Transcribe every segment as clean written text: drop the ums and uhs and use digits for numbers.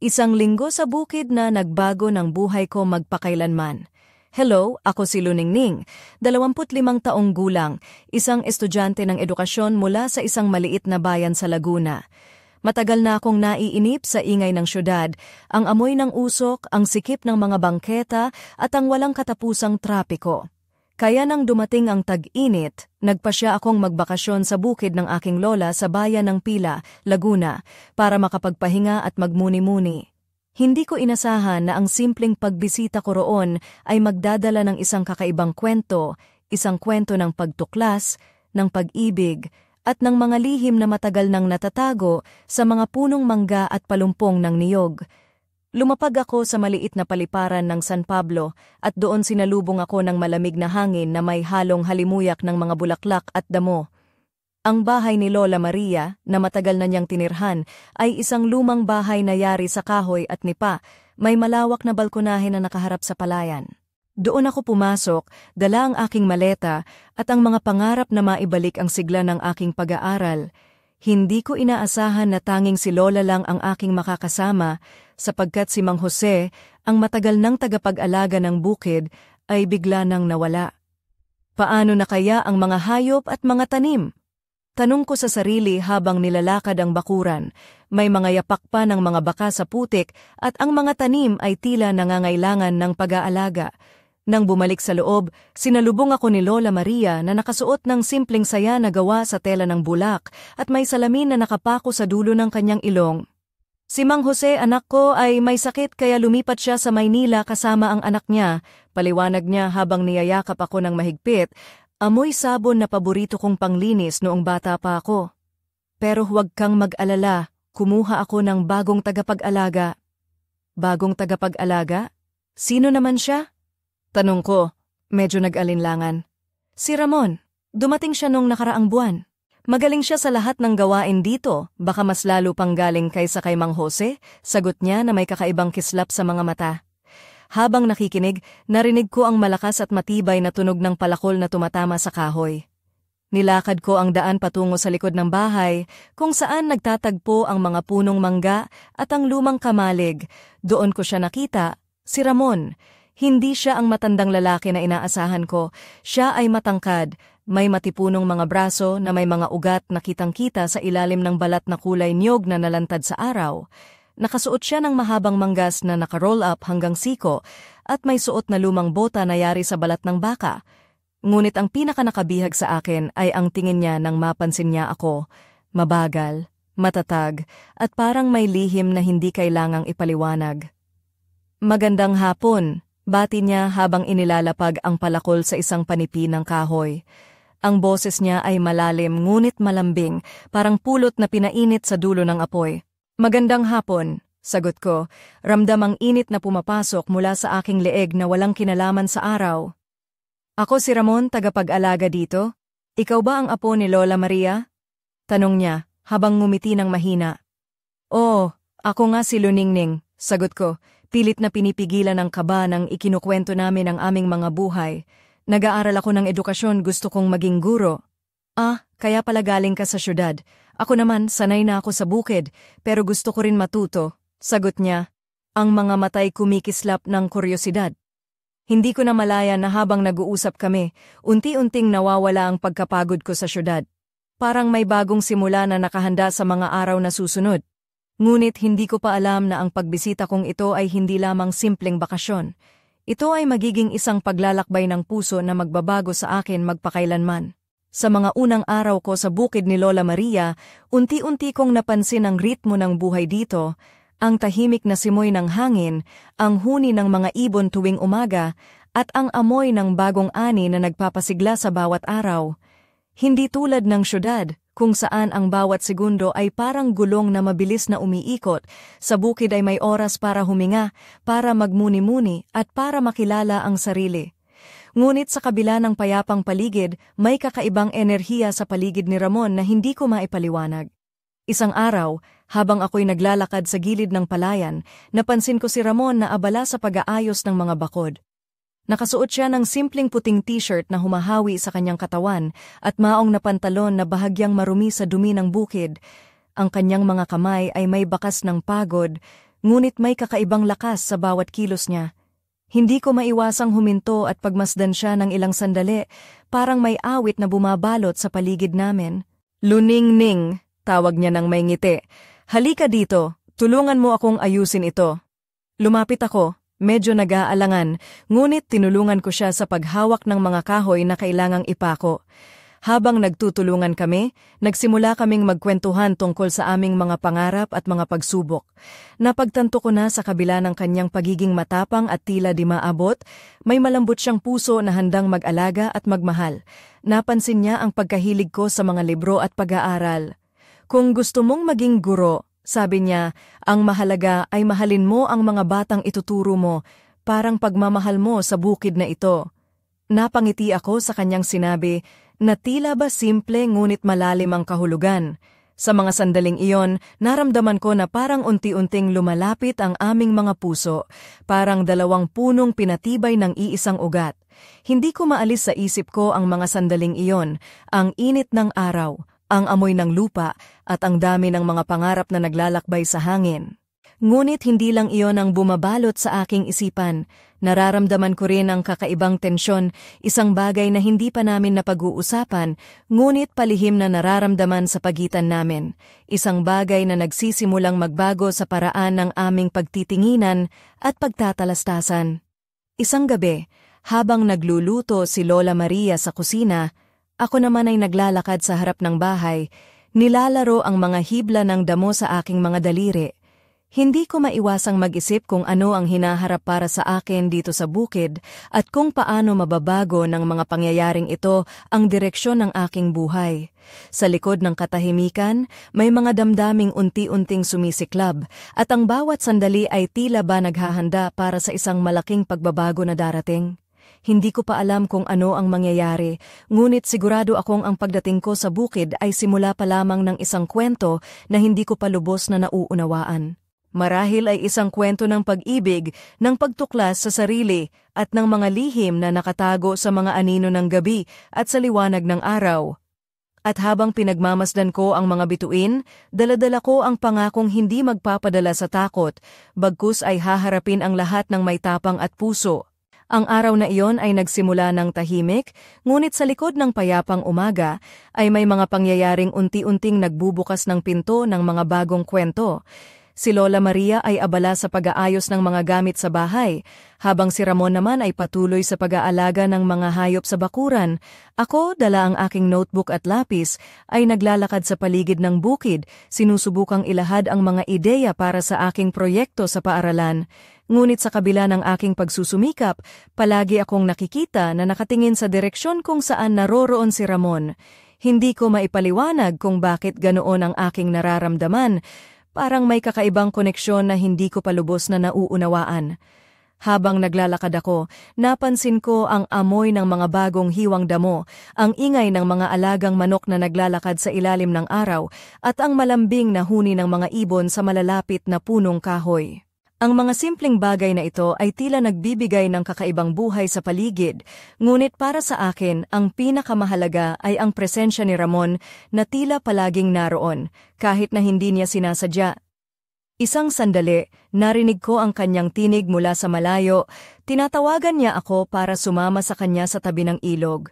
Isang linggo sa bukid na nagbago ng buhay ko magpakailanman. Hello, ako si Luningning, 25 taong gulang, isang estudyante ng edukasyon mula sa isang maliit na bayan sa Laguna. Matagal na akong naiinip sa ingay ng syudad, ang amoy ng usok, ang sikip ng mga bangketa at ang walang katapusang trapiko. Kaya nang dumating ang tag-init, nagpasya akong magbakasyon sa bukid ng aking lola sa bayan ng Pila, Laguna, para makapagpahinga at magmuni-muni. Hindi ko inasahan na ang simpleng pagbisita ko roon ay magdadala ng isang kakaibang kwento, isang kwento ng pagtuklas, ng pag-ibig, at ng mga lihim na matagal nang natatago sa mga punong mangga at palumpong ng niyog. Lumapag ako sa maliit na paliparan ng San Pablo at doon sinalubong ako ng malamig na hangin na may halong halimuyak ng mga bulaklak at damo. Ang bahay ni Lola Maria, na matagal na niyang tinirhan, ay isang lumang bahay na yari sa kahoy at nipa, may malawak na balkonahe na nakaharap sa palayan. Doon ako pumasok, dala ang aking maleta at ang mga pangarap na maibalik ang sigla ng aking pag-aaral. Hindi ko inaasahan na tanging si Lola lang ang aking makakasama, sapagkat si Mang Jose, ang matagal nang tagapag-alaga ng bukid, ay bigla nang nawala. Paano na kaya ang mga hayop at mga tanim? Tanong ko sa sarili habang nilalakad ang bakuran. May mga yapak pa ng mga baka sa putik at ang mga tanim ay tila nangangailangan ng pag-aalaga. Nang bumalik sa loob, sinalubong ako ni Lola Maria na nakasuot ng simpleng saya na gawa sa tela ng bulak at may salamin na nakapako sa dulo ng kanyang ilong. Si Mang Jose, anak ko, ay may sakit kaya lumipat siya sa Maynila kasama ang anak niya, paliwanag niya habang niyayakap ako ng mahigpit. Amoy sabon na paborito kong panglinis noong bata pa ako. Pero huwag kang mag-alala, kumuha ako ng bagong tagapag-alaga. Bagong tagapag-alaga? Sino naman siya? Tanong ko, medyo nag-alinlangan. Si Ramon, dumating siya nung nakaraang buwan. Magaling siya sa lahat ng gawain dito, baka mas lalo pang galing kaysa kay Mang Jose, sagot niya na may kakaibang kislap sa mga mata. Habang nakikinig, narinig ko ang malakas at matibay na tunog ng palakol na tumatama sa kahoy. Nilakad ko ang daan patungo sa likod ng bahay, kung saan nagtatagpo ang mga punong mangga at ang lumang kamalig. Doon ko siya nakita, si Ramon. Hindi siya ang matandang lalaki na inaasahan ko. Siya ay matangkad, may matipunong mga braso na may mga ugat na kitang-kita sa ilalim ng balat na kulay niyog na nalantad sa araw. Nakasuot siya ng mahabang manggas na naka-roll up hanggang siko at may suot na lumang bota na yari sa balat ng baka. Ngunit ang pinaka-nakabihag sa akin ay ang tingin niya nang mapansin niya ako. Mabagal, matatag, at parang may lihim na hindi kailangang ipaliwanag. Magandang hapon, bati niya habang inilalapag ang palakol sa isang panipi ng kahoy. Ang boses niya ay malalim ngunit malambing, parang pulot na pinainit sa dulo ng apoy. Magandang hapon, sagot ko, ramdam ang init na pumapasok mula sa aking leeg na walang kinalaman sa araw. Ako si Ramon, tagapag-alaga dito. Ikaw ba ang apo ni Lola Maria? Tanong niya, habang ngumiti ng mahina. Oo, ako nga si Luningning, sagot ko, pilit na pinipigilan ng kaba nang ikinukwento namin ang aming mga buhay. Nag-aaral ako ng edukasyon, gusto kong maging guro. Ah, kaya pala galing ka sa syudad. Ako naman, sanay na ako sa bukid, pero gusto ko rin matuto, sagot niya. Ang mga matay kumikislap ng kuryosidad. Hindi ko na malaya na habang nag-uusap kami, unti-unting nawawala ang pagkapagod ko sa syudad. Parang may bagong simula na nakahanda sa mga araw na susunod. Ngunit hindi ko pa alam na ang pagbisita kong ito ay hindi lamang simpleng bakasyon. Ito ay magiging isang paglalakbay ng puso na magbabago sa akin magpakailanman. Sa mga unang araw ko sa bukid ni Lola Maria, unti-unti kong napansin ang ritmo ng buhay dito, ang tahimik na simoy ng hangin, ang huni ng mga ibon tuwing umaga, at ang amoy ng bagong ani na nagpapasigla sa bawat araw. Hindi tulad ng syudad, kung saan ang bawat segundo ay parang gulong na mabilis na umiikot, sa bukid ay may oras para huminga, para magmuni-muni, at para makilala ang sarili. Ngunit sa kabila ng payapang paligid, may kakaibang enerhiya sa paligid ni Ramon na hindi ko maipaliwanag. Isang araw, habang ako'y naglalakad sa gilid ng palayan, napansin ko si Ramon na abala sa pag-aayos ng mga bakod. Nakasuot siya ng simpleng puting t-shirt na humahawi sa kanyang katawan at maong na pantalon na bahagyang marumi sa dumi ng bukid. Ang kanyang mga kamay ay may bakas ng pagod, ngunit may kakaibang lakas sa bawat kilos niya. Hindi ko maiwasang huminto at pagmasdan siya ng ilang sandali, parang may awit na bumabalot sa paligid namin. "Luningning," tawag niya ng may ngiti. "Halika dito, tulungan mo akong ayusin ito." Lumapit ako, medyo nag-aalangan, ngunit tinulungan ko siya sa paghawak ng mga kahoy na kailangang ipako. Habang nagtutulungan kami, nagsimula kaming magkwentuhan tungkol sa aming mga pangarap at mga pagsubok. Napagtanto ko na sa kabila ng kanyang pagiging matapang at tila di maabot, may malambot siyang puso na handang mag-alaga at magmahal. Napansin niya ang pagkahilig ko sa mga libro at pag-aaral. "Kung gusto mong maging guro," sabi niya, "ang mahalaga ay mahalin mo ang mga batang ituturo mo, parang pagmamahal mo sa bukid na ito." Napangiti ako sa kanyang sinabi na tila ba simple ngunit malalim ang kahulugan. Sa mga sandaling iyon, naramdaman ko na parang unti-unting lumalapit ang aming mga puso, parang dalawang punong pinatibay ng iisang ugat. Hindi ko maalis sa isip ko ang mga sandaling iyon, ang init ng araw, ang amoy ng lupa, at ang dami ng mga pangarap na naglalakbay sa hangin. Ngunit hindi lang iyon ang bumabalot sa aking isipan. Nararamdaman ko rin ang kakaibang tensyon, isang bagay na hindi pa namin napag-uusapan, ngunit palihim na nararamdaman sa pagitan namin. Isang bagay na nagsisimulang magbago sa paraan ng aming pagtitinginan at pagtatalastasan. Isang gabi, habang nagluluto si Lola Maria sa kusina, ako naman ay naglalakad sa harap ng bahay, nilalaro ang mga hibla ng damo sa aking mga daliri. Hindi ko maiwasang mag-isip kung ano ang hinaharap para sa akin dito sa bukid at kung paano mababago ng mga pangyayaring ito ang direksyon ng aking buhay. Sa likod ng katahimikan, may mga damdaming unti-unting sumisiklab at ang bawat sandali ay tila ba naghahanda para sa isang malaking pagbabago na darating. Hindi ko pa alam kung ano ang mangyayari, ngunit sigurado akong ang pagdating ko sa bukid ay simula pa lamang ng isang kwento na hindi ko pa lubos na nauunawaan. Marahil ay isang kwento ng pag-ibig, ng pagtuklas sa sarili, at ng mga lihim na nakatago sa mga anino ng gabi at sa liwanag ng araw. At habang pinagmamasdan ko ang mga bituin, daladala ko ang pangakong hindi magpapadala sa takot, bagkus ay haharapin ang lahat ng may tapang at puso. Ang araw na iyon ay nagsimula ng tahimik, ngunit sa likod ng payapang umaga ay may mga pangyayaring unti-unting nagbubukas ng pinto ng mga bagong kwento. Si Lola Maria ay abala sa pag-aayos ng mga gamit sa bahay, habang si Ramon naman ay patuloy sa pag-aalaga ng mga hayop sa bakuran. Ako, dala ang aking notebook at lapis, ay naglalakad sa paligid ng bukid, sinusubukang ilahad ang mga ideya para sa aking proyekto sa paaralan. Ngunit sa kabila ng aking pagsusumikap, palagi akong nakikita na nakatingin sa direksyon kung saan naroroon si Ramon. Hindi ko maipaliwanag kung bakit ganoon ang aking nararamdaman. Parang may kakaibang koneksyon na hindi ko pa lubos na nauunawaan. Habang naglalakad ako, napansin ko ang amoy ng mga bagong hiwang damo, ang ingay ng mga alagang manok na naglalakad sa ilalim ng araw, at ang malambing na huni ng mga ibon sa malalapit na punong kahoy. Ang mga simpleng bagay na ito ay tila nagbibigay ng kakaibang buhay sa paligid, ngunit para sa akin, ang pinakamahalaga ay ang presensya ni Ramon na tila palaging naroon, kahit na hindi niya sinasadya. Isang sandali, narinig ko ang kanyang tinig mula sa malayo, tinatawagan niya ako para sumama sa kanya sa tabi ng ilog.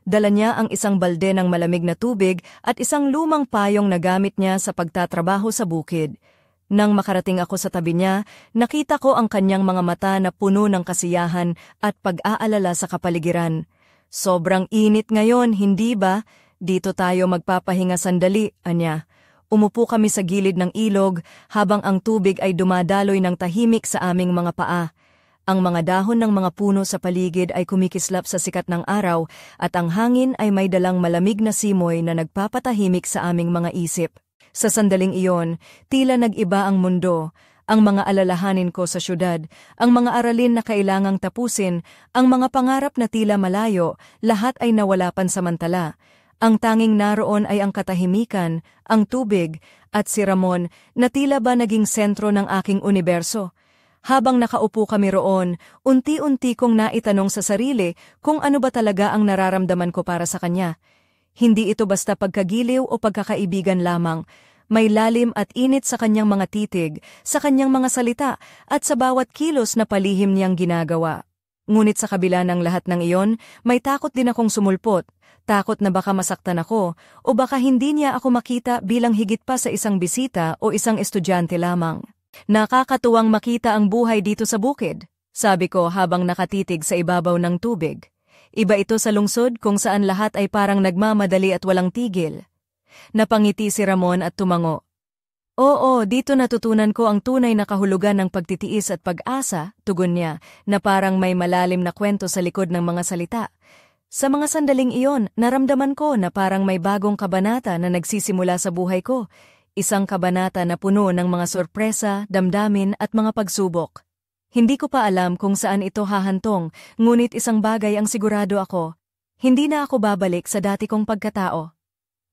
Dala niya ang isang balde ng malamig na tubig at isang lumang payong na gamit niya sa pagtatrabaho sa bukid. Nang makarating ako sa tabi niya, nakita ko ang kanyang mga mata na puno ng kasiyahan at pag-aalala sa kapaligiran. "Sobrang init ngayon, hindi ba? Dito tayo magpapahinga sandali," anya. Umupo kami sa gilid ng ilog habang ang tubig ay dumadaloy ng tahimik sa aming mga paa. Ang mga dahon ng mga puno sa paligid ay kumikislap sa sikat ng araw at ang hangin ay may dalang malamig na simoy na nagpapatahimik sa aming mga isip. Sa sandaling iyon, tila nag-iba ang mundo, ang mga alalahanin ko sa syudad, ang mga aralin na kailangang tapusin, ang mga pangarap na tila malayo, lahat ay nawala pansamantala. Ang tanging naroon ay ang katahimikan, ang tubig, at si Ramon na tila ba naging sentro ng aking universo. Habang nakaupo kami roon, unti-unti kong naitanong sa sarili kung ano ba talaga ang nararamdaman ko para sa kanya. Hindi ito basta pagkagiliw o pagkakaibigan lamang. May lalim at init sa kanyang mga titig, sa kanyang mga salita, at sa bawat kilos na palihim niyang ginagawa. Ngunit sa kabila ng lahat ng iyon, may takot din akong sumulpot. Takot na baka masaktan ako, o baka hindi niya ako makita bilang higit pa sa isang bisita o isang estudyante lamang. Nakakatuwang makita ang buhay dito sa bukid, sabi ko habang nakatitig sa ibabaw ng tubig. Iba ito sa lungsod kung saan lahat ay parang nagmamadali at walang tigil. Napangiti si Ramon at tumango. Oo, dito natutunan ko ang tunay na kahulugan ng pagtitiis at pag-asa, tugon niya, na parang may malalim na kwento sa likod ng mga salita. Sa mga sandaling iyon, naramdaman ko na parang may bagong kabanata na nagsisimula sa buhay ko. Isang kabanata na puno ng mga sorpresa, damdamin at mga pagsubok. Hindi ko pa alam kung saan ito hahantong, ngunit isang bagay ang sigurado ako. Hindi na ako babalik sa dati kong pagkatao.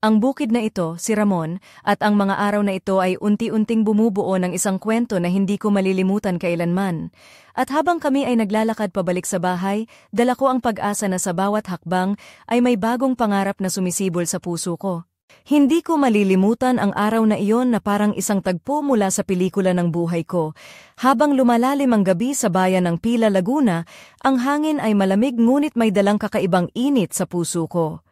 Ang bukid na ito, si Ramon, at ang mga araw na ito ay unti-unting bumubuo ng isang kwento na hindi ko malilimutan kailanman. At habang kami ay naglalakad pabalik sa bahay, dala ko ang pag-asa na sa bawat hakbang ay may bagong pangarap na sumisibol sa puso ko. Hindi ko malilimutan ang araw na iyon na parang isang tagpo mula sa pelikula ng buhay ko. Habang lumalalim ang gabi sa bayan ng Pila, Laguna, ang hangin ay malamig ngunit may dalang kakaibang init sa puso ko.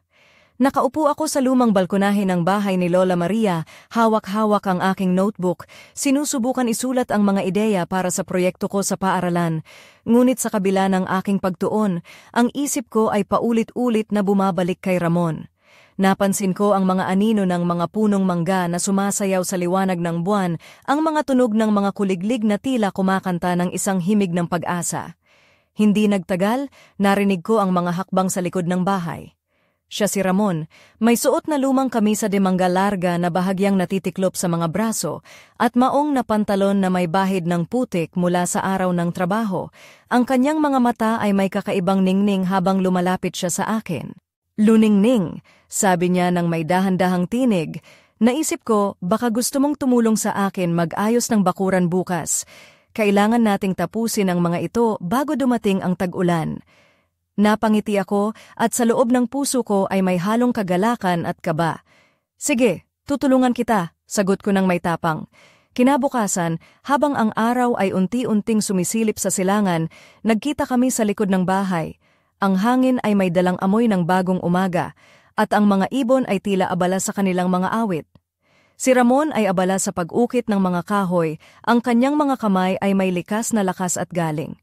Nakaupo ako sa lumang balkonahe ng bahay ni Lola Maria, hawak-hawak ang aking notebook, sinusubukan isulat ang mga ideya para sa proyekto ko sa paaralan. Ngunit sa kabila ng aking pagtuon, ang isip ko ay paulit-ulit na bumabalik kay Ramon. Napansin ko ang mga anino ng mga punong mangga na sumasayaw sa liwanag ng buwan, ang mga tunog ng mga kuliglig na tila kumakanta ng isang himig ng pag-asa. Hindi nagtagal, narinig ko ang mga hakbang sa likod ng bahay. Siya si Ramon, may suot na lumang kamisa de mangga larga na bahagyang natitiklop sa mga braso at maong na pantalon na may bahid ng putik mula sa araw ng trabaho. Ang kanyang mga mata ay may kakaibang ningning habang lumalapit siya sa akin. Luningning, sabi niya ng may dahan-dahang tinig. Naisip ko, baka gusto mong tumulong sa akin mag-ayos ng bakuran bukas. Kailangan nating tapusin ang mga ito bago dumating ang tag-ulan. Napangiti ako at sa loob ng puso ko ay may halong kagalakan at kaba. Sige, tutulungan kita, sagot ko ng may tapang. Kinabukasan, habang ang araw ay unti-unting sumisilip sa silangan, nagkita kami sa likod ng bahay. Ang hangin ay may dalang amoy ng bagong umaga, at ang mga ibon ay tila abala sa kanilang mga awit. Si Ramon ay abala sa pag-ukit ng mga kahoy, ang kanyang mga kamay ay may likas na lakas at galing.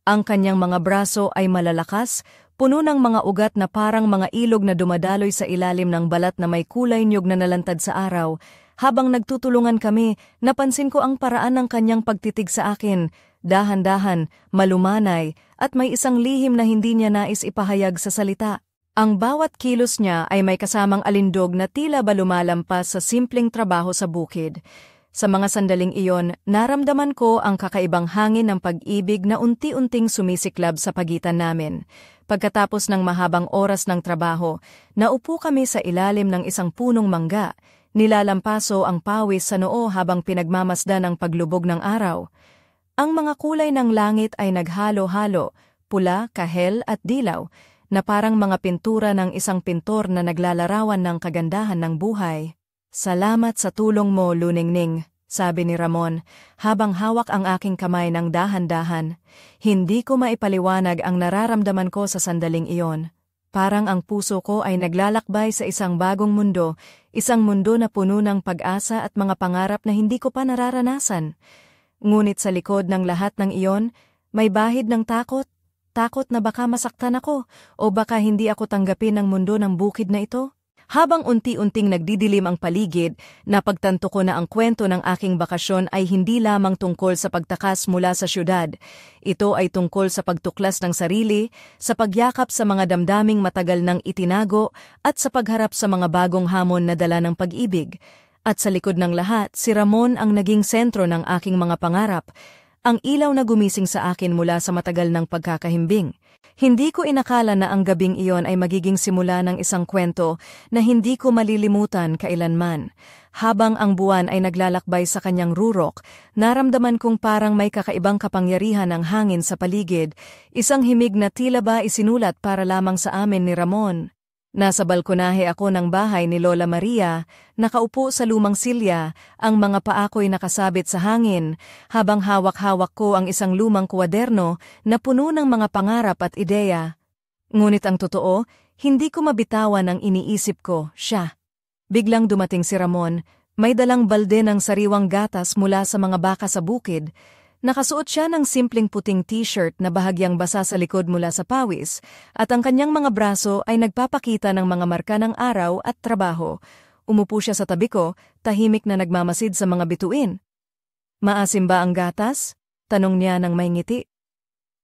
Ang kanyang mga braso ay malalakas, puno ng mga ugat na parang mga ilog na dumadaloy sa ilalim ng balat na may kulay niyog na nalantad sa araw. Habang nagtutulungan kami, napansin ko ang paraan ng kanyang pagtitig sa akin, dahan-dahan, malumanay, at may isang lihim na hindi niya nais ipahayag sa salita. Ang bawat kilos niya ay may kasamang alindog na tila ba lumalampas sa simpleng trabaho sa bukid. Sa mga sandaling iyon, naramdaman ko ang kakaibang hangin ng pag-ibig na unti-unting sumisiklab sa pagitan namin. Pagkatapos ng mahabang oras ng trabaho, naupo kami sa ilalim ng isang punong mangga. Nilalampaso ang pawis sa noo habang pinagmamasdan ang paglubog ng araw. Ang mga kulay ng langit ay naghalo-halo, pula, kahel at dilaw, na parang mga pintura ng isang pintor na naglalarawan ng kagandahan ng buhay. Salamat sa tulong mo, Luningning, sabi ni Ramon, habang hawak ang aking kamay ng dahan-dahan. Hindi ko maipaliwanag ang nararamdaman ko sa sandaling iyon. Parang ang puso ko ay naglalakbay sa isang bagong mundo, isang mundo na puno ng pag-asa at mga pangarap na hindi ko pa nararanasan. Ngunit sa likod ng lahat ng iyon, may bahid ng takot na baka masaktan ako o baka hindi ako tanggapin ng mundo ng bukid na ito. Habang unti-unting nagdidilim ang paligid, napagtanto ko na ang kwento ng aking bakasyon ay hindi lamang tungkol sa pagtakas mula sa syudad. Ito ay tungkol sa pagtuklas ng sarili, sa pagyakap sa mga damdaming matagal nang itinago, at sa pagharap sa mga bagong hamon na dala ng pag-ibig. At sa likod ng lahat, si Ramon ang naging sentro ng aking mga pangarap, ang ilaw na gumising sa akin mula sa matagal ng pagkakahimbing. Hindi ko inakala na ang gabing iyon ay magiging simula ng isang kwento na hindi ko malilimutan kailanman. Habang ang buwan ay naglalakbay sa kanyang rurok, naramdaman kong parang may kakaibang kapangyarihan ng hangin sa paligid, isang himig na tila ba isinulat para lamang sa amin ni Ramon. Nasa balkonahe ako ng bahay ni Lola Maria, nakaupo sa lumang silya, ang mga paa ko'y nakasabit sa hangin, habang hawak-hawak ko ang isang lumang kwaderno na puno ng mga pangarap at ideya. Ngunit ang totoo, hindi ko mabitawan ang iniisip ko, siya. Biglang dumating si Ramon, may dalang balde ng sariwang gatas mula sa mga baka sa bukid. Nakasuot siya ng simpleng puting t-shirt na bahagyang basa sa likod mula sa pawis, at ang kanyang mga braso ay nagpapakita ng mga marka ng araw at trabaho. Umupo siya sa tabi ko, tahimik na nagmamasid sa mga bituin. "Maasim ba ang gatas?" tanong niya ng may ngiti.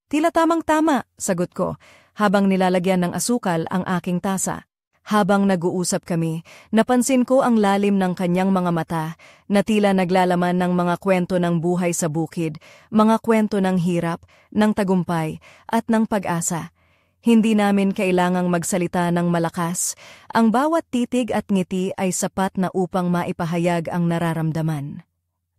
"Tila tamang-tama," sagot ko, habang nilalagyan ng asukal ang aking tasa. Habang nag-uusap kami, napansin ko ang lalim ng kanyang mga mata na tila naglalaman ng mga kwento ng buhay sa bukid, mga kwento ng hirap, ng tagumpay, at ng pag-asa. Hindi namin kailangang magsalita ng malakas. Ang bawat titig at ngiti ay sapat na upang maipahayag ang nararamdaman.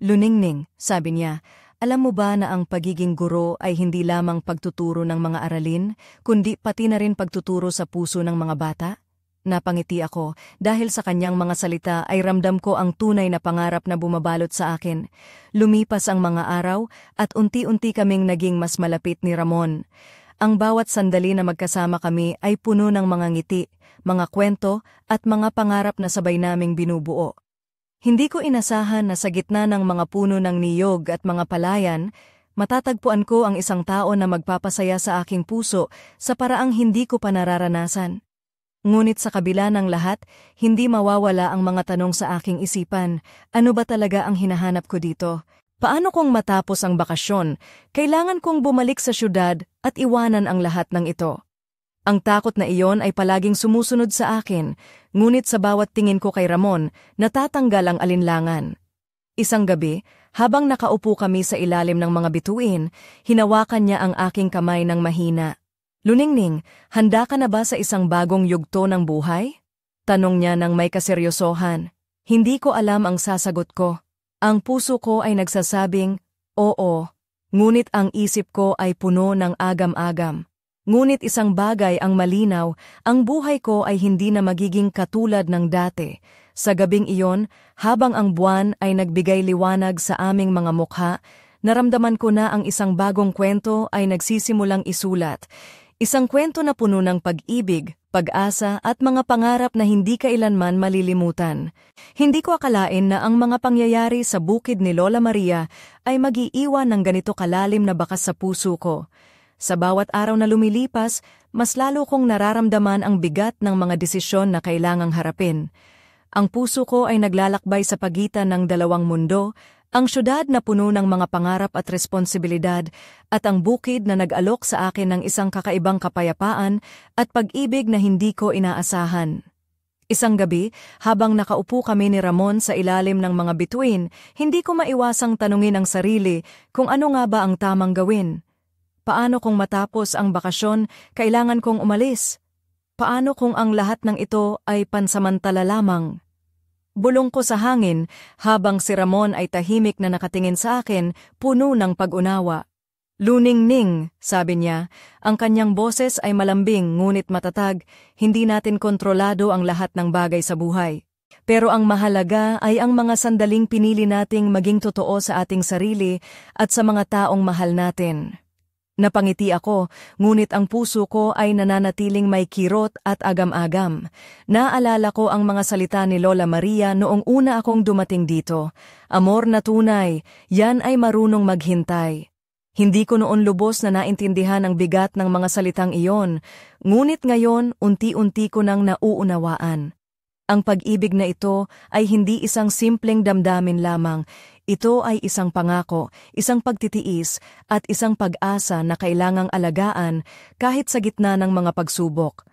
"Luningning," sabi niya, "alam mo ba na ang pagiging guro ay hindi lamang pagtuturo ng mga aralin, kundi pati na rin pagtuturo sa puso ng mga bata?" Napangiti ako dahil sa kanyang mga salita ay ramdam ko ang tunay na pangarap na bumabalot sa akin. Lumipas ang mga araw at unti-unti kaming naging mas malapit ni Ramon. Ang bawat sandali na magkasama kami ay puno ng mga ngiti, mga kwento at mga pangarap na sabay naming binubuo. Hindi ko inasahan na sa gitna ng mga puno ng niyog at mga palayan, matatagpuan ko ang isang tao na magpapasaya sa aking puso sa paraang hindi ko pa nararanasan. Ngunit sa kabila ng lahat, hindi mawawala ang mga tanong sa aking isipan. Ano ba talaga ang hinahanap ko dito? Paano kung matapos ang bakasyon, kailangan kong bumalik sa syudad at iwanan ang lahat ng ito? Ang takot na iyon ay palaging sumusunod sa akin, ngunit sa bawat tingin ko kay Ramon, natatanggal ang alinlangan. Isang gabi, habang nakaupo kami sa ilalim ng mga bituin, hinawakan niya ang aking kamay ng mahina. "Luningning, handa ka na ba sa isang bagong yugto ng buhay?" tanong niya ng may kaseryosohan. Hindi ko alam ang sasagot ko. Ang puso ko ay nagsasabing, oo, ngunit ang isip ko ay puno ng agam-agam. Ngunit isang bagay ang malinaw, ang buhay ko ay hindi na magiging katulad ng dati. Sa gabing iyon, habang ang buwan ay nagbigay liwanag sa aming mga mukha, naramdaman ko na ang isang bagong kwento ay nagsisimulang isulat. Isang kwento na puno ng pag-ibig, pag-asa at mga pangarap na hindi kailanman malilimutan. Hindi ko akalain na ang mga pangyayari sa bukid ni Lola Maria ay mag-iiwan ng ganito kalalim na bakas sa puso ko. Sa bawat araw na lumilipas, mas lalo kong nararamdaman ang bigat ng mga desisyon na kailangang harapin. Ang puso ko ay naglalakbay sa pagitan ng dalawang mundo, ang syudad na puno ng mga pangarap at responsibilidad, at ang bukid na nag-alok sa akin ng isang kakaibang kapayapaan at pag-ibig na hindi ko inaasahan. Isang gabi, habang nakaupo kami ni Ramon sa ilalim ng mga bituin, hindi ko maiwasang tanungin ang sarili kung ano nga ba ang tamang gawin. Paano kung matapos ang bakasyon, kailangan kong umalis? Paano kung ang lahat ng ito ay pansamantala lamang? Bulong ko sa hangin habang si Ramon ay tahimik na nakatingin sa akin, puno ng pag-unawa. "Luningning," sabi niya, ang kanyang boses ay malambing ngunit matatag, "hindi natin kontrolado ang lahat ng bagay sa buhay. Pero ang mahalaga ay ang mga sandaling pinili nating maging totoo sa ating sarili at sa mga taong mahal natin." Napangiti ako, ngunit ang puso ko ay nananatiling may kirot at agam-agam. Naalala ko ang mga salita ni Lola Maria noong una akong dumating dito. Amor na tunay, yan ay marunong maghintay. Hindi ko noon lubos na naintindihan ang bigat ng mga salitang iyon, ngunit ngayon unti-unti ko nang nauunawaan. Ang pag-ibig na ito ay hindi isang simpleng damdamin lamang. Ito ay isang pangako, isang pagtitiis, at isang pag-asa na kailangang alagaan kahit sa gitna ng mga pagsubok.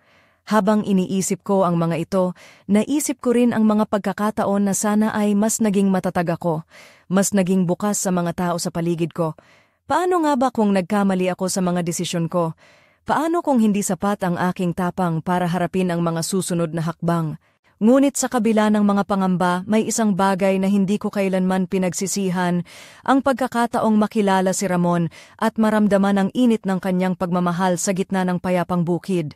Habang iniisip ko ang mga ito, naisip ko rin ang mga pagkakataon na sana ay mas naging matatag ako, mas naging bukas sa mga tao sa paligid ko. Paano nga ba kung nagkamali ako sa mga desisyon ko? Paano kung hindi sapat ang aking tapang para harapin ang mga susunod na hakbang? Ngunit sa kabila ng mga pangamba, may isang bagay na hindi ko kailanman pinagsisihan, ang pagkakataong makilala si Ramon at maramdaman ang init ng kanyang pagmamahal sa gitna ng payapang bukid.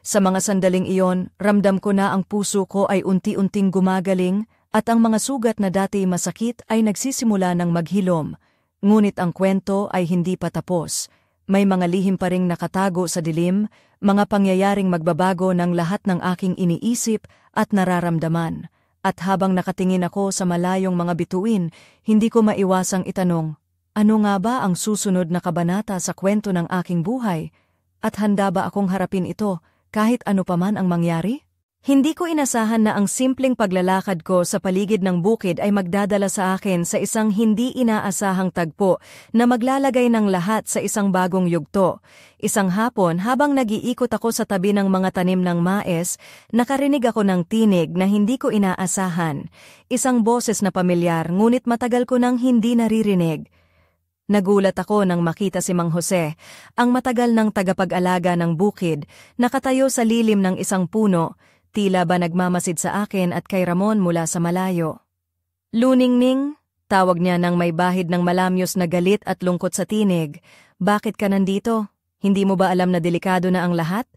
Sa mga sandaling iyon, ramdam ko na ang puso ko ay unti-unting gumagaling at ang mga sugat na dati masakit ay nagsisimula ng maghilom. Ngunit ang kwento ay hindi pa tapos. May mga lihim pa ring nakatago sa dilim, mga pangyayaring magbabago ng lahat ng aking iniisip at nararamdaman. At habang nakatingin ako sa malayong mga bituin, hindi ko maiwasang itanong, ano nga ba ang susunod na kabanata sa kwento ng aking buhay? At handa ba akong harapin ito kahit ano paman ang mangyari? Hindi ko inasahan na ang simpleng paglalakad ko sa paligid ng bukid ay magdadala sa akin sa isang hindi inaasahang tagpo na maglalagay ng lahat sa isang bagong yugto. Isang hapon, habang nag-iikot ako sa tabi ng mga tanim ng mais, nakarinig ako ng tinig na hindi ko inaasahan. Isang boses na pamilyar, ngunit matagal ko nang hindi naririnig. Nagulat ako nang makita si Mang Jose, ang matagal ng tagapag-alaga ng bukid, nakatayo sa lilim ng isang puno, tila ba nagmamasid sa akin at kay Ramon mula sa malayo. "Luningning," tawag niya nang may bahid ng malamyos na galit at lungkot sa tinig. "Bakit ka nandito? Hindi mo ba alam na delikado na ang lahat?"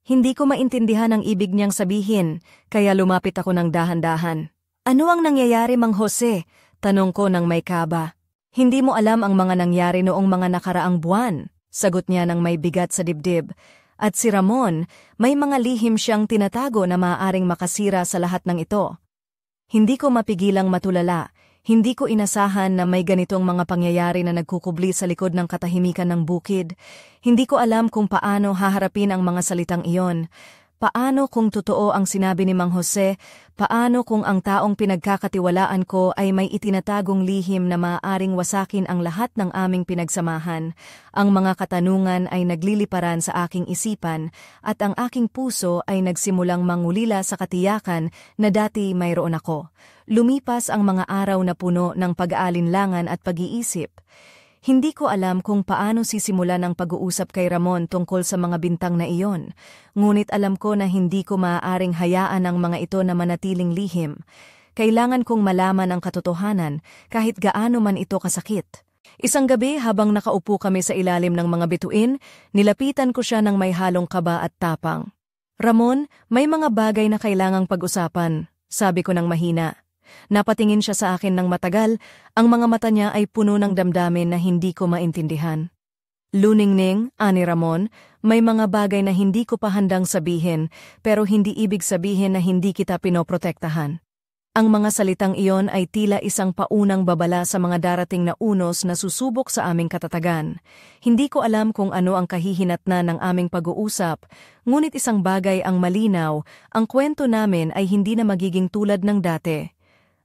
Hindi ko maintindihan ang ibig niyang sabihin, kaya lumapit ako ng dahan-dahan. "Ano ang nangyayari, Mang Jose?" tanong ko nang may kaba. "Hindi mo alam ang mga nangyari noong mga nakaraang buwan," sagot niya nang may bigat sa dibdib. At si Ramon, may mga lihim siyang tinatago na maaaring makasira sa lahat ng ito. Hindi ko mapigilang matulala. Hindi ko inasahan na may ganitong mga pangyayari na nagkukubli sa likod ng katahimikan ng bukid. Hindi ko alam kung paano haharapin ang mga salitang iyon. Paano kung totoo ang sinabi ni Mang Jose? Paano kung ang taong pinagkakatiwalaan ko ay may itinatagong lihim na maaaring wasakin ang lahat ng aming pinagsamahan? Ang mga katanungan ay nagliliparan sa aking isipan at ang aking puso ay nagsimulang mangulila sa katiyakan na dati mayroon ako. Lumipas ang mga araw na puno ng pag-aalinlangan at pag-iisip. Hindi ko alam kung paano sisimulan ang pag-uusap kay Ramon tungkol sa mga bintang na iyon, ngunit alam ko na hindi ko maaaring hayaan ang mga ito na manatiling lihim. Kailangan kong malaman ang katotohanan kahit gaano man ito kasakit. Isang gabi habang nakaupo kami sa ilalim ng mga bituin, nilapitan ko siya ng may halong kaba at tapang. "Ramon, may mga bagay na kailangang pag-usapan," sabi ko ng mahina. Napatingin siya sa akin ng matagal, ang mga mata niya ay puno ng damdamin na hindi ko maintindihan. "Luningning," ani Ramon, "may mga bagay na hindi ko pa handang sabihin, pero hindi ibig sabihin na hindi kita pinoprotektahan." Ang mga salitang iyon ay tila isang paunang babala sa mga darating na unos na susubok sa aming katatagan. Hindi ko alam kung ano ang kahihinatnan ng aming pag-uusap, ngunit isang bagay ang malinaw, ang kwento namin ay hindi na magiging tulad ng dati.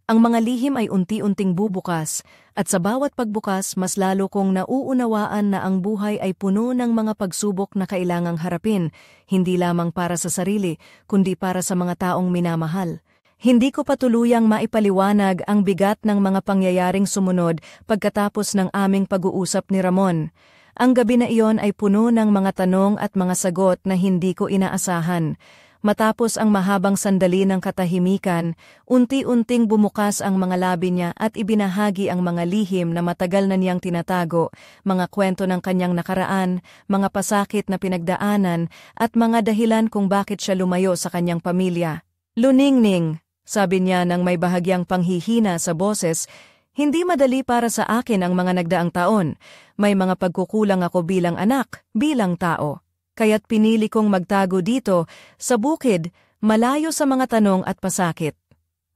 Ang mga lihim ay unti-unting bubukas, at sa bawat pagbukas mas lalo kong nauunawaan na ang buhay ay puno ng mga pagsubok na kailangang harapin, hindi lamang para sa sarili, kundi para sa mga taong minamahal. Hindi ko patuluyang maipaliwanag ang bigat ng mga pangyayaring sumunod pagkatapos ng aming pag-uusap ni Ramon. Ang gabi na iyon ay puno ng mga tanong at mga sagot na hindi ko inaasahan. Matapos ang mahabang sandali ng katahimikan, unti-unting bumukas ang mga labi niya at ibinahagi ang mga lihim na matagal na niyang tinatago, mga kwento ng kanyang nakaraan, mga pasakit na pinagdaanan, at mga dahilan kung bakit siya lumayo sa kanyang pamilya. "Luningning," sabi niya nang may bahagyang panghihina sa boses, "hindi madali para sa akin ang mga nagdaang taon. May mga pagkukulang ako bilang anak, bilang tao. Kaya't pinili kong magtago dito, sa bukid, malayo sa mga tanong at pasakit."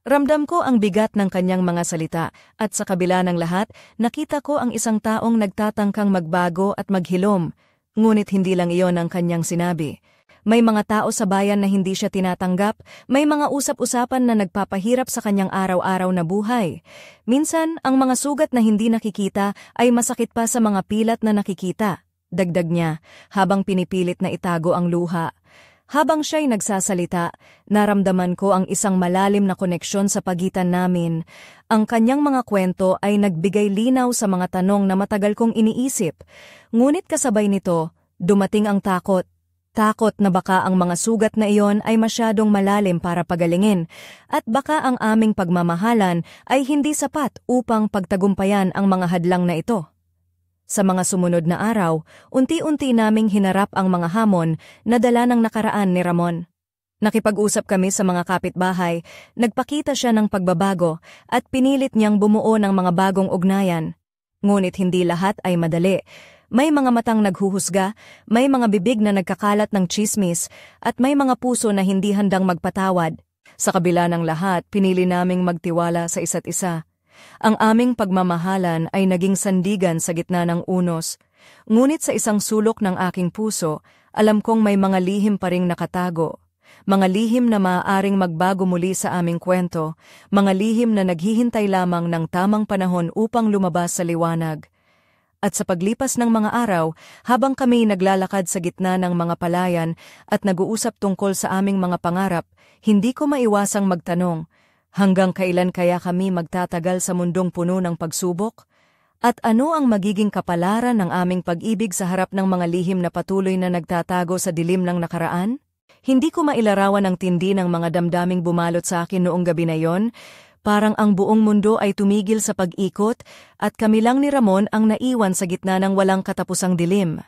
Ramdam ko ang bigat ng kanyang mga salita, at sa kabila ng lahat, nakita ko ang isang taong nagtatangkang magbago at maghilom. Ngunit hindi lang iyon ang kanyang sinabi. May mga tao sa bayan na hindi siya tinatanggap, may mga usap-usapan na nagpapahirap sa kanyang araw-araw na buhay. Minsan, ang mga sugat na hindi nakikita ay masakit pa sa mga pilat na nakikita. Dagdag niya, habang pinipilit na itago ang luha. Habang siya'y nagsasalita, naramdaman ko ang isang malalim na koneksyon sa pagitan namin. Ang kanyang mga kwento ay nagbigay linaw sa mga tanong na matagal kong iniisip. Ngunit kasabay nito, dumating ang takot. Takot na baka ang mga sugat na iyon ay masyadong malalim para pagalingin, at baka ang aming pagmamahalan ay hindi sapat upang pagtagumpayan ang mga hadlang na ito. Sa mga sumunod na araw, unti-unti naming hinarap ang mga hamon na dala ng nakaraan ni Ramon. Nakipag-usap kami sa mga kapitbahay, nagpakita siya ng pagbabago at pinilit niyang bumuo ng mga bagong ugnayan. Ngunit hindi lahat ay madali. May mga matang naghuhusga, may mga bibig na nagkakalat ng tsismis, at may mga puso na hindi handang magpatawad. Sa kabila ng lahat, pinili naming magtiwala sa isa't isa. Ang aming pagmamahalan ay naging sandigan sa gitna ng unos. Ngunit sa isang sulok ng aking puso, alam kong may mga lihim pa ring nakatago. Mga lihim na maaaring magbago muli sa aming kwento, mga lihim na naghihintay lamang ng tamang panahon upang lumabas sa liwanag. At sa paglipas ng mga araw, habang kami naglalakad sa gitna ng mga palayan at nag-uusap tungkol sa aming mga pangarap, hindi ko maiwasang magtanong, hanggang kailan kaya kami magtatagal sa mundong puno ng pagsubok? At ano ang magiging kapalaran ng aming pag-ibig sa harap ng mga lihim na patuloy na nagtatago sa dilim ng nakaraan? Hindi ko mailarawan ang tindi ng mga damdaming bumalot sa akin noong gabi na yon. Parang ang buong mundo ay tumigil sa pag-ikot at kami lang ni Ramon ang naiwan sa gitna ng walang katapusang dilim.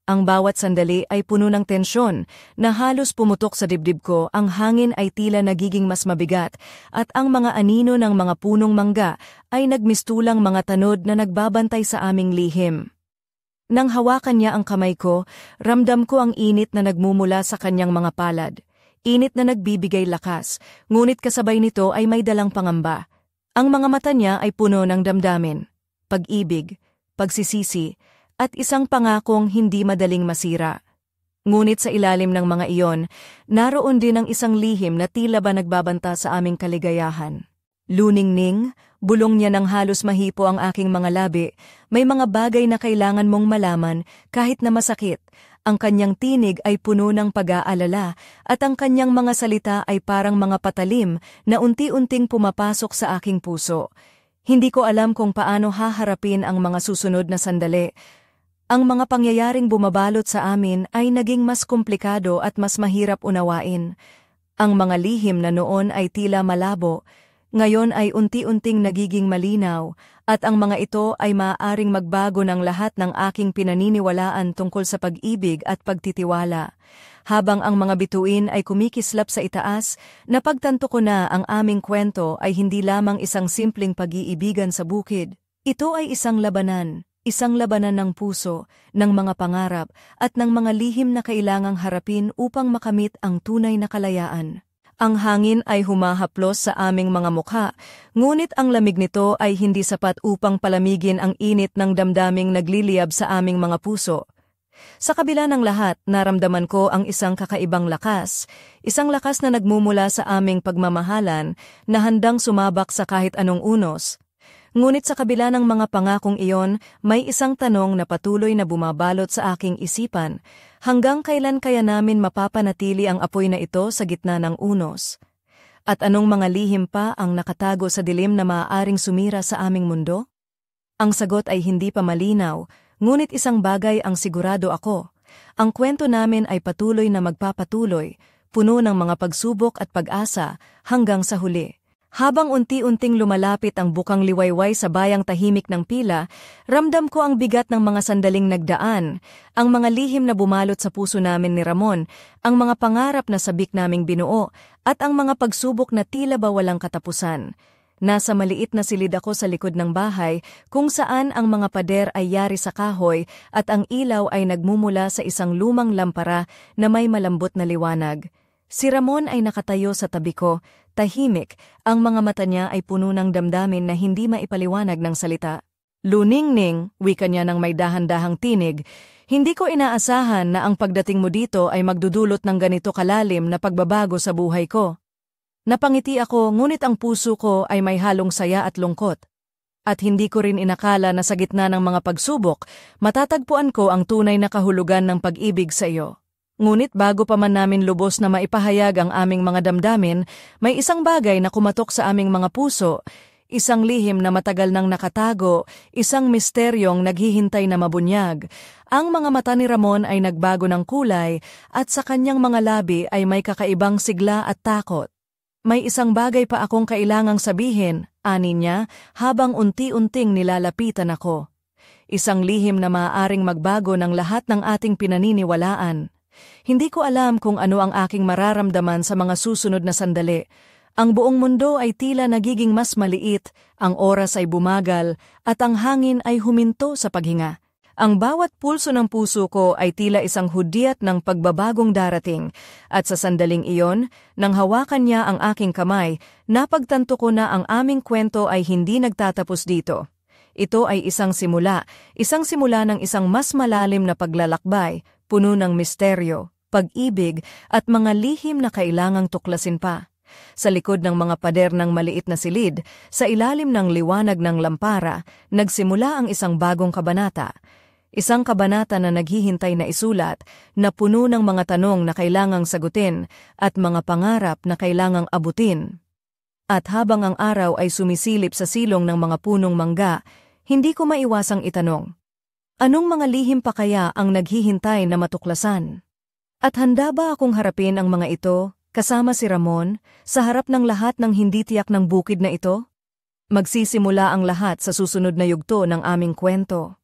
Ang bawat sandali ay puno ng tensyon na halos pumutok sa dibdib ko, ang hangin ay tila nagiging mas mabigat at ang mga anino ng mga punong mangga ay nagmistulang mga tanod na nagbabantay sa aming lihim. Nang hawakan niya ang kamay ko, ramdam ko ang init na nagmumula sa kanyang mga palad. Init na nagbibigay lakas, ngunit kasabay nito ay may dalang pangamba. Ang mga mata niya ay puno ng damdamin, pag-ibig, pagsisisi, at isang pangakong hindi madaling masira. Ngunit sa ilalim ng mga iyon, naroon din ang isang lihim na tila ba nagbabanta sa aming kaligayahan. Luningning, bulong niya nang halos mahipo ang aking mga labi, may mga bagay na kailangan mong malaman kahit na masakit. Ang kanyang tinig ay puno ng pag-aalala at ang kanyang mga salita ay parang mga patalim na unti-unting pumapasok sa aking puso. Hindi ko alam kung paano haharapin ang mga susunod na sandali. Ang mga pangyayaring bumabalot sa amin ay naging mas komplikado at mas mahirap unawain. Ang mga lihim na noon ay tila malabo, ngayon ay unti-unting nagiging malinaw, at ang mga ito ay maaaring magbago ng lahat ng aking pinaniniwalaan tungkol sa pag-ibig at pagtitiwala. Habang ang mga bituin ay kumikislap sa itaas, napagtanto ko na ang aming kwento ay hindi lamang isang simpleng pag-iibigan sa bukid. Ito ay isang labanan ng puso, ng mga pangarap, at ng mga lihim na kailangang harapin upang makamit ang tunay na kalayaan. Ang hangin ay humahaplos sa aming mga mukha, ngunit ang lamig nito ay hindi sapat upang palamigin ang init ng damdaming nagliliyab sa aming mga puso. Sa kabila ng lahat, naramdaman ko ang isang kakaibang lakas, isang lakas na nagmumula sa aming pagmamahalan na handang sumabak sa kahit anong unos. Ngunit sa kabila ng mga pangakong iyon, may isang tanong na patuloy na bumabalot sa aking isipan. Hanggang kailan kaya namin mapapanatili ang apoy na ito sa gitna ng unos? At anong mga lihim pa ang nakatago sa dilim na maaaring sumira sa aming mundo? Ang sagot ay hindi pa malinaw, ngunit isang bagay ang sigurado ako. Ang kwento namin ay patuloy na magpapatuloy, puno ng mga pagsubok at pag-asa hanggang sa huli. Habang unti-unting lumalapit ang bukang liwayway sa bayang tahimik ng pila, ramdam ko ang bigat ng mga sandaling nagdaan, ang mga lihim na bumalot sa puso namin ni Ramon, ang mga pangarap na sabik naming binuo, at ang mga pagsubok na tila ba walang katapusan. Nasa maliit na silid ako sa likod ng bahay, kung saan ang mga pader ay yari sa kahoy at ang ilaw ay nagmumula sa isang lumang lampara na may malambot na liwanag. Si Ramon ay nakatayo sa tabi ko, tahimik, ang mga mata niya ay puno ng damdamin na hindi maipaliwanag ng salita. Luningning, wika niya ng may dahan-dahang tinig, hindi ko inaasahan na ang pagdating mo dito ay magdudulot ng ganito kalalim na pagbabago sa buhay ko. Napangiti ako, ngunit ang puso ko ay may halong saya at lungkot. At hindi ko rin inakala na sa gitna ng mga pagsubok, matatagpuan ko ang tunay na kahulugan ng pag-ibig sa iyo. Ngunit bago pa man namin lubos na maipahayag ang aming mga damdamin, may isang bagay na kumatok sa aming mga puso, isang lihim na matagal nang nakatago, isang misteryong naghihintay na mabunyag. Ang mga mata ni Ramon ay nagbago ng kulay at sa kanyang mga labi ay may kakaibang sigla at takot. May isang bagay pa akong kailangang sabihin, ani niya, habang unti-unting nilalapitan ako. isang lihim na maaaring magbago ng lahat ng ating pinaniniwalaan. Hindi ko alam kung ano ang aking mararamdaman sa mga susunod na sandali. Ang buong mundo ay tila nagiging mas maliit, ang oras ay bumagal, at ang hangin ay huminto sa paghinga. Ang bawat pulso ng puso ko ay tila isang hudyat ng pagbabagong darating, at sa sandaling iyon, nang hawakan niya ang aking kamay, napagtanto ko na ang aming kwento ay hindi nagtatapos dito. Ito ay isang simula ng isang mas malalim na paglalakbay, puno ng misteryo, pag-ibig, at mga lihim na kailangang tuklasin pa. Sa likod ng mga pader ng maliit na silid, sa ilalim ng liwanag ng lampara, nagsimula ang isang bagong kabanata. Isang kabanata na naghihintay na isulat, na puno ng mga tanong na kailangang sagutin at mga pangarap na kailangang abutin. At habang ang araw ay sumisilip sa silong ng mga punong mangga, hindi ko maiwasang itanong, anong mga lihim pa kaya ang naghihintay na matuklasan? At handa ba akong harapin ang mga ito, kasama si Ramon, sa harap ng lahat ng hindi tiyak ng bukid na ito? Magsisimula ang lahat sa susunod na yugto ng aming kwento.